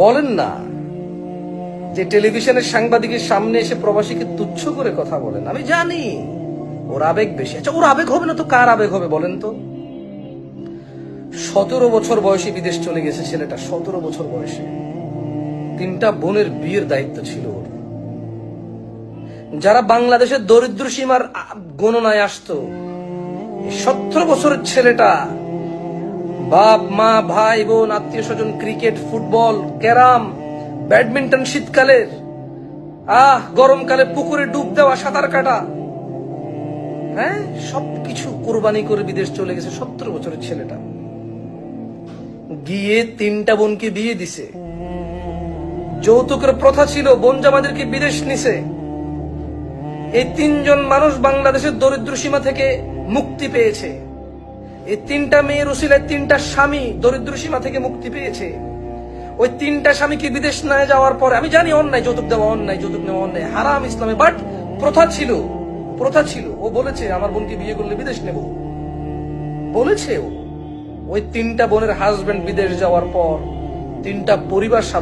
বলেন না যে টেলিভিশনের সাংবাদিকের সামনে এসে প্রবাসীকে তুচ্ছ করে কথা বলেন। আমি জানি ওর আবেগ বেশি। আচ্ছা, ওর আবেগ হবে না তো কার আবেগ হবে বলেন তো? 17 বছর বয়সে বিদেশ চলে গেছে ছেলেটা, 17 বছর বয়সে। 3টা বোনের বিয়ের দায়িত্ব ছিল ওর। যারা বাংলাদেশের দরিদ্র সীমার গণনায় আসতো, 17 বছরের ছেলেটা বাপ মা ভাই বোন আত্মীয় স্বজন, ক্রিকেট ফুটবল ক্যারাম ব্যাডমিন্টন, শীতকালের গরমকালে পুকুরে ডুব দেওয়া, সাঁতার কাটা, হ্যাঁ সবকিছু কোরবানি করে বিদেশ চলে গেছে 17 বছরের ছেলেটা। গিয়ে 3টা বোনকে বিয়ে দিছে। যৌতুকের প্রথা ছিল, বোন জামাদেরকে বিদেশ নিছে। এই 3জন মানুষ বাংলাদেশের দরিদ্র সীমা থেকে মুক্তি পেয়েছে। এই 3টা মেয়ের উসিলায় 3টা স্বামী দরিদ্র সীমা থেকে মুক্তি পেয়েছে। ওই 3টা স্বামীকে বিদেশ নিয়ে যাওয়ার পরে, আমি জানি অন্যায়, যৌতুক দেওয়া অন্যায়, যৌতুক নেওয়া অন্যায়, হারাম ইসলামে, বাট প্রথা ছিল। ও বলেছে আমার বোনকে বিয়ে করলে বিদেশ নেব, বলেছে ও। ওই 3টা বোনের হাজবেন্ড বিদেশ যাওয়ার পর 3টা পরিবার